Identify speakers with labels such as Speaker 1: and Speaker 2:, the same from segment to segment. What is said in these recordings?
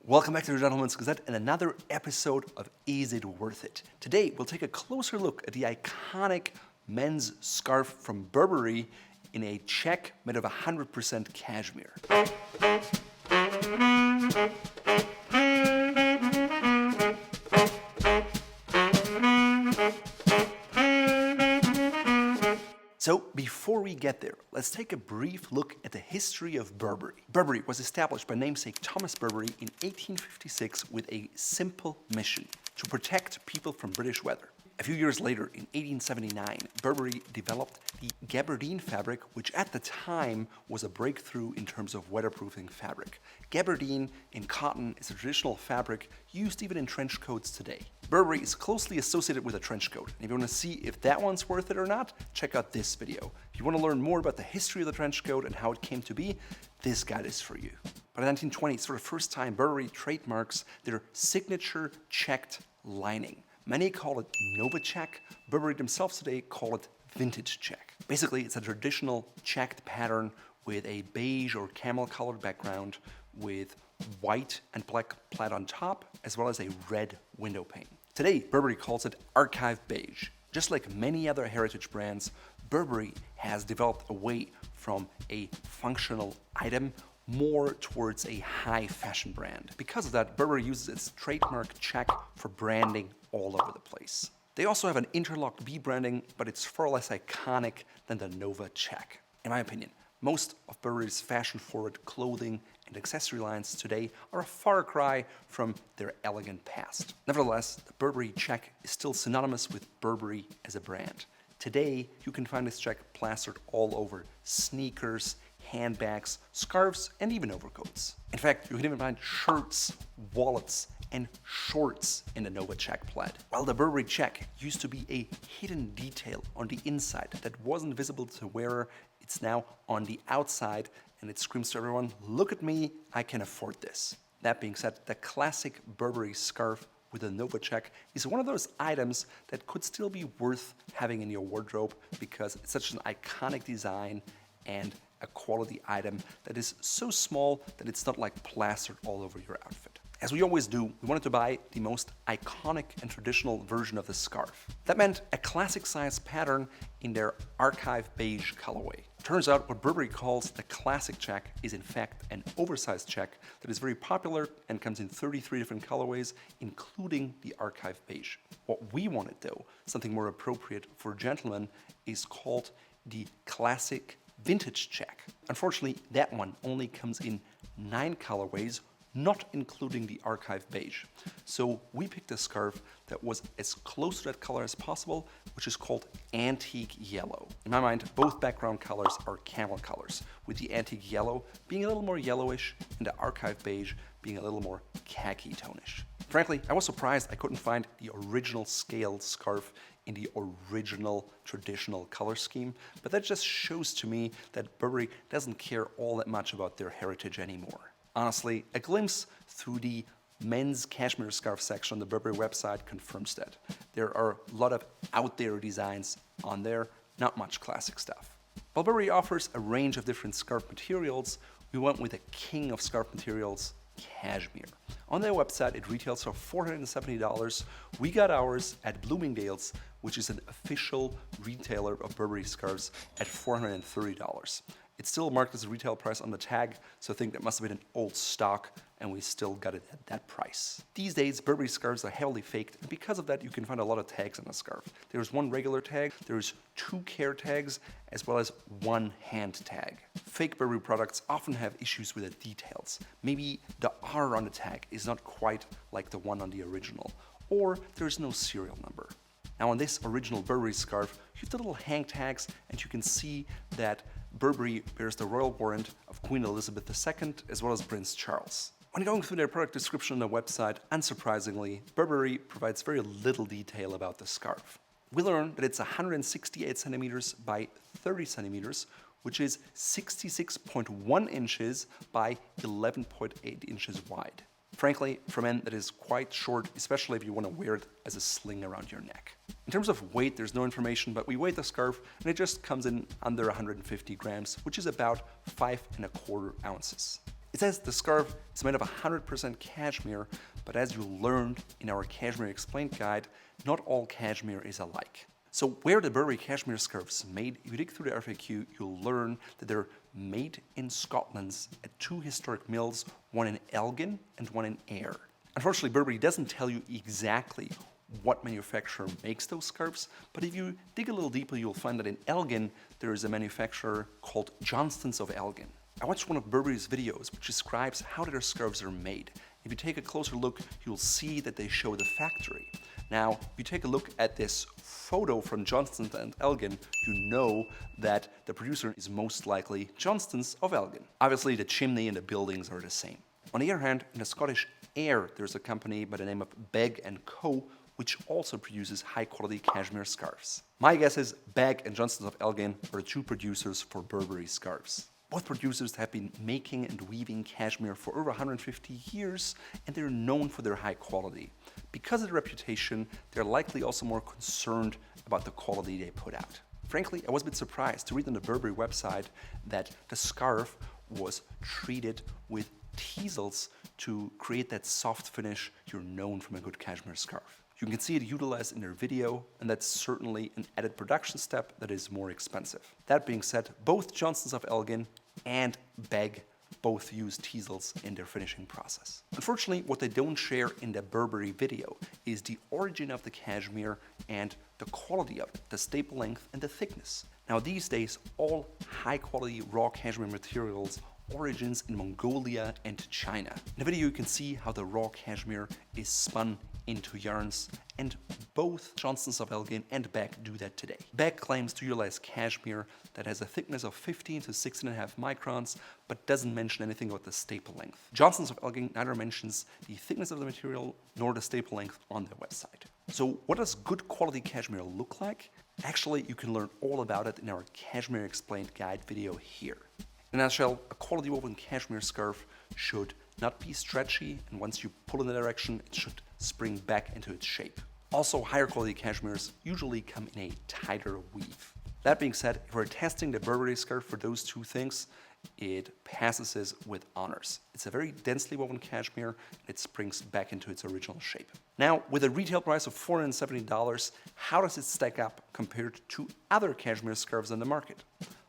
Speaker 1: Welcome back to the Gentleman's Gazette and another episode of Is It Worth It? Today we'll take a closer look at the iconic men's scarf from Burberry in a check made of 100% cashmere. So before we get there, let's take a brief look at the history of Burberry. Burberry was established by namesake Thomas Burberry in 1856 with a simple mission: to protect people from British weather. A few years later, in 1879, Burberry developed the gabardine fabric, which at the time was a breakthrough in terms of weatherproofing fabric. Gabardine in cotton is a traditional fabric used even in trench coats today. Burberry is closely associated with a trench coat, and if you want to see if that one's worth it or not, check out this video. If you want to learn more about the history of the trench coat and how it came to be, this guide is for you. By the 1920s, for the first time, Burberry trademarks their signature checked lining. Many call it Nova check. Burberry themselves today call it vintage check. Basically, it's a traditional checked pattern with a beige or camel colored background with white and black plaid on top, as well as a red window pane. Today, Burberry calls it archive beige. Just like many other heritage brands, Burberry has developed away from a functional item more towards a high fashion brand. Because of that, Burberry uses its trademark check for branding all over the place. They also have an interlocked B branding, but it's far less iconic than the Nova check. In my opinion, most of Burberry's fashion-forward clothing and accessory lines today are a far cry from their elegant past. Nevertheless, the Burberry check is still synonymous with Burberry as a brand. Today, you can find this check plastered all over sneakers, handbags, scarves, and even overcoats. In fact, you can even find shirts, wallets, and shorts in the Nova check plaid. While the Burberry check used to be a hidden detail on the inside that wasn't visible to the wearer, it's now on the outside, and it screams to everyone, "Look at me, I can afford this." That being said, the classic Burberry scarf with a Nova check is one of those items that could still be worth having in your wardrobe because it's such an iconic design and a quality item that is so small that it's not like plastered all over your outfit. As we always do, we wanted to buy the most iconic and traditional version of the scarf. That meant a classic size pattern in their archive beige colorway. Turns out what Burberry calls the classic check is in fact an oversized check that is very popular and comes in 33 different colorways, including the archive beige. What we wanted though, something more appropriate for gentlemen, is called the classic vintage check. Unfortunately, that one only comes in 9 colorways, not including the archive beige. So we picked a scarf that was as close to that color as possible, which is called antique yellow. In my mind, both background colors are camel colors, with the antique yellow being a little more yellowish and the archive beige being a little more khaki tonish. Frankly, I was surprised I couldn't find the original scaled scarf in the original traditional color scheme, but that just shows to me that Burberry doesn't care all that much about their heritage anymore. Honestly, a glimpse through the men's cashmere scarf section on the Burberry website confirms that. There are a lot of out there designs on there, not much classic stuff. While Burberry offers a range of different scarf materials, we went with the king of scarf materials, cashmere. On their website, it retails for $470. We got ours at Bloomingdale's, which is an official retailer of Burberry scarves, at $430. It's still marked as a retail price on the tag, so I think that must have been an old stock, and we still got it at that price. These days, Burberry scarves are heavily faked, and because of that, you can find a lot of tags on a scarf. There's one regular tag, there's 2 care tags, as well as 1 hand tag. Fake Burberry products often have issues with the details. Maybe the R on the tag is not quite like the one on the original, or there's no serial number. Now on this original Burberry scarf, you have the little hang tags, and you can see that Burberry bears the royal warrant of Queen Elizabeth II as well as Prince Charles. When going through their product description on their website, unsurprisingly, Burberry provides very little detail about the scarf. We learn that it's 168 centimeters by 30 centimeters, which is 66.1 inches by 11.8 inches wide. Frankly, for men, that is quite short, especially if you want to wear it as a sling around your neck. In terms of weight, there's no information, but we weighed the scarf and it just comes in under 150 grams, which is about 5¼ ounces. It says the scarf is made of 100% cashmere, but as you learned in our Cashmere Explained guide, not all cashmere is alike. So where are the Burberry cashmere scarves made? If you dig through the FAQ, you'll learn that they're made in Scotland at two historic mills, one in Elgin and one in Ayr. Unfortunately, Burberry doesn't tell you exactly what manufacturer makes those scarves, but if you dig a little deeper, you'll find that in Elgin, there is a manufacturer called Johnstons of Elgin. I watched one of Burberry's videos which describes how their scarves are made. If you take a closer look, you'll see that they show the factory. Now, if you take a look at this photo from Johnstons and Elgin, you know that the producer is most likely Johnstons of Elgin. Obviously, the chimney and the buildings are the same. On the other hand, in the Scottish Ayr, there's a company by the name of Beg & Co., which also produces high-quality cashmere scarves. My guess is Beg and Johnstons of Elgin are the two producers for Burberry scarves. Both producers have been making and weaving cashmere for over 150 years, and they're known for their high quality. Because of their reputation, they're likely also more concerned about the quality they put out. Frankly, I was a bit surprised to read on the Burberry website that the scarf was treated with teasels to create that soft finish you're known from a good cashmere scarf. You can see it utilized in their video, and that's certainly an added production step that is more expensive. That being said, both Johnstons of Elgin and Beg both use teasels in their finishing process. Unfortunately, what they don't share in the Burberry video is the origin of the cashmere and the quality of it, the staple length and the thickness. Now these days, all high-quality raw cashmere materials origins in Mongolia and China. In the video you can see how the raw cashmere is spun into yarns, and both Johnstons of Elgin and Beg do that today. Beg claims to utilize cashmere that has a thickness of 15 to 16.5 microns, but doesn't mention anything about the staple length. Johnstons of Elgin neither mentions the thickness of the material nor the staple length on their website. So what does good quality cashmere look like? Actually, you can learn all about it in our Cashmere Explained guide video here. In a nutshell, a quality woven cashmere scarf should not be stretchy, and once you pull in the direction, it should spring back into its shape. Also, higher quality cashmeres usually come in a tighter weave. That being said, if we're testing the Burberry scarf for those two things, it passes this with honors. It's a very densely woven cashmere, and it springs back into its original shape. Now, with a retail price of $470, how does it stack up compared to other cashmere scarves on the market?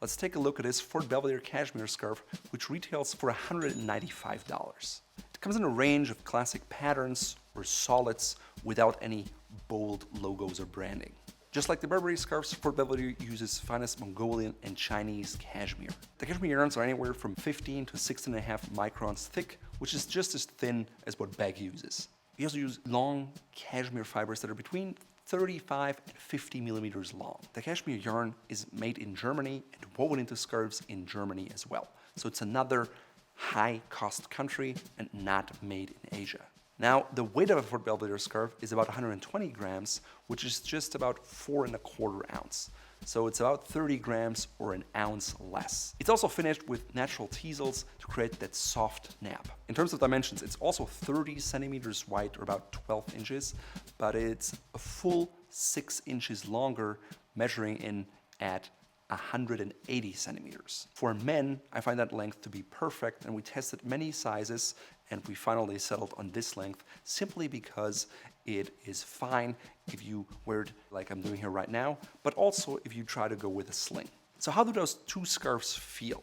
Speaker 1: Let's take a look at this Fort Belvedere cashmere scarf, which retails for $195. It comes in a range of classic patterns or solids without any bold logos or branding. Just like the Burberry scarves, Fort Belvedere uses finest Mongolian and Chinese cashmere. The cashmere yarns are anywhere from 15 to 16.5 microns thick, which is just as thin as what Beg uses. We also use long cashmere fibers that are between 35 and 50 millimeters long. The cashmere yarn is made in Germany and woven into scarves in Germany as well. So it's another high-cost country and not made in Asia. Now, the weight of a Fort Belvedere scarf is about 120 grams, which is just about 4¼ ounce. So it's about 30 grams or an ounce less. It's also finished with natural teasels to create that soft nap. In terms of dimensions, it's also 30 centimeters wide or about 12 inches, but it's a full 6 inches longer, measuring in at 180 centimeters. For men, I find that length to be perfect, and we tested many sizes, and we finally settled on this length simply because it is fine if you wear it like I'm doing here right now, but also if you try to go with a sling. So how do those two scarves feel?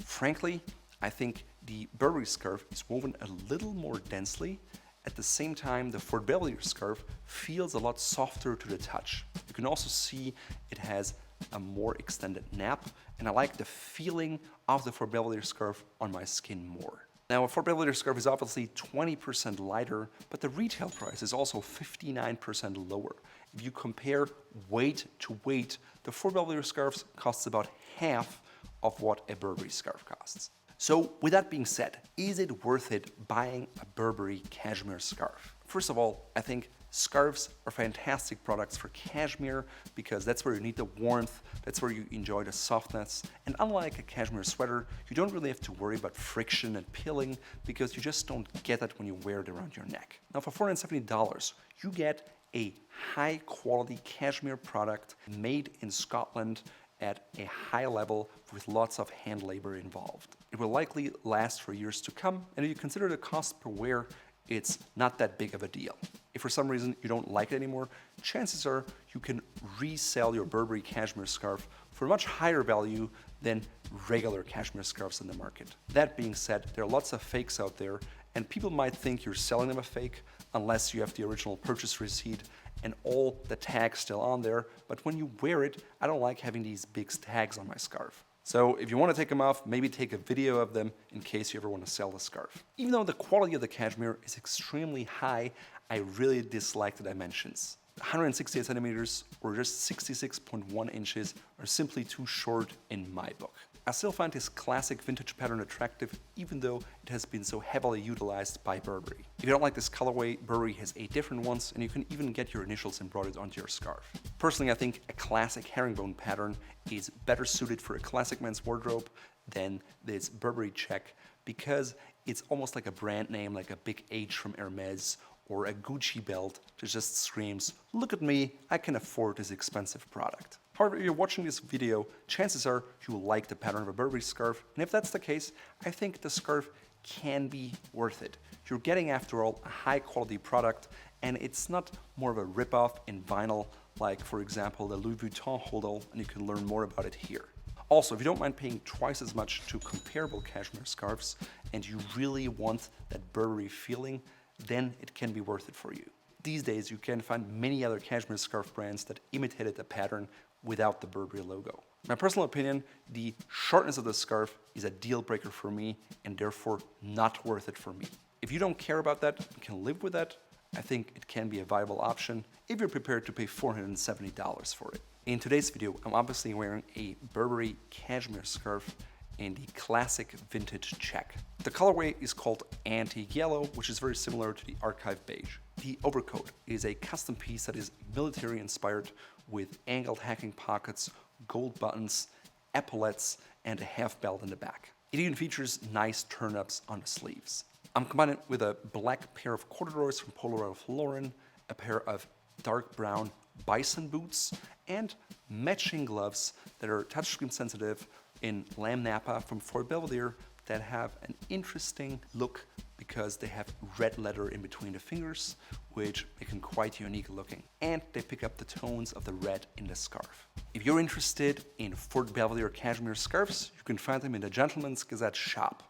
Speaker 1: Frankly, I think the Burberry scarf is woven a little more densely. At the same time, the Fort Belvedere scarf feels a lot softer to the touch. You can also see it has a more extended nap, and I like the feeling of the Fort Belvedere scarf on my skin more. Now, a Fort Belvedere scarf is obviously 20% lighter, but the retail price is also 59% lower. If you compare weight to weight, the Fort Belvedere scarf costs about half of what a Burberry scarf costs. So, with that being said, is it worth it buying a Burberry cashmere scarf? First of all, I think scarves are fantastic products for cashmere because that's where you need the warmth, that's where you enjoy the softness, and unlike a cashmere sweater, you don't really have to worry about friction and pilling because you just don't get that when you wear it around your neck. Now for $470, you get a high quality cashmere product made in Scotland at a high level with lots of hand labor involved. it will likely last for years to come, and if you consider the cost per wear, it's not that big of a deal. If for some reason you don't like it anymore, chances are you can resell your Burberry cashmere scarf for a much higher value than regular cashmere scarves in the market. That being said, there are lots of fakes out there, and people might think you're selling them a fake unless you have the original purchase receipt and all the tags still on there, but when you wear it, I don't like having these big tags on my scarf. So if you want to take them off, maybe take a video of them in case you ever want to sell the scarf. Even though the quality of the cashmere is extremely high, I really dislike the dimensions. 168 centimeters or just 66.1 inches are simply too short in my book. I still find this classic vintage pattern attractive, even though it has been so heavily utilized by Burberry. If you don't like this colorway, Burberry has 8 different ones, and you can even get your initials embroidered onto your scarf. Personally, I think a classic herringbone pattern is better suited for a classic men's wardrobe than this Burberry check, because it's almost like a brand name, like a big H from Hermes or a Gucci belt that just screams, look at me, I can afford this expensive product. However, if you're watching this video, chances are you will like the pattern of a Burberry scarf, and if that's the case, I think the scarf can be worth it. You're getting, after all, a high quality product, and it's not more of a ripoff in vinyl, like for example the Louis Vuitton holdall, and you can learn more about it here. Also, if you don't mind paying twice as much to comparable cashmere scarves, and you really want that Burberry feeling, then it can be worth it for you. These days, you can find many other cashmere scarf brands that imitated the pattern without the Burberry logo. In my personal opinion, the shortness of the scarf is a deal breaker for me and therefore not worth it for me. If you don't care about that, you can live with that. I think it can be a viable option if you're prepared to pay $470 for it. In today's video, I'm obviously wearing a Burberry cashmere scarf in the classic vintage check. The colorway is called Antique Yellow, which is very similar to the Archive Beige. The overcoat is a custom piece that is military inspired with angled hacking pockets, gold buttons, epaulettes, and a half belt in the back. It even features nice turn-ups on the sleeves. I'm combining it with a black pair of corduroys from Polo Ralph Lauren, a pair of dark brown bison boots, and matching gloves that are touchscreen sensitive in lamb Napa from Fort Belvedere that have an interesting look because they have red leather in between the fingers, which make them quite unique looking. And they pick up the tones of the red in the scarf. If you're interested in Fort Belvedere cashmere scarves, you can find them in the Gentleman's Gazette shop.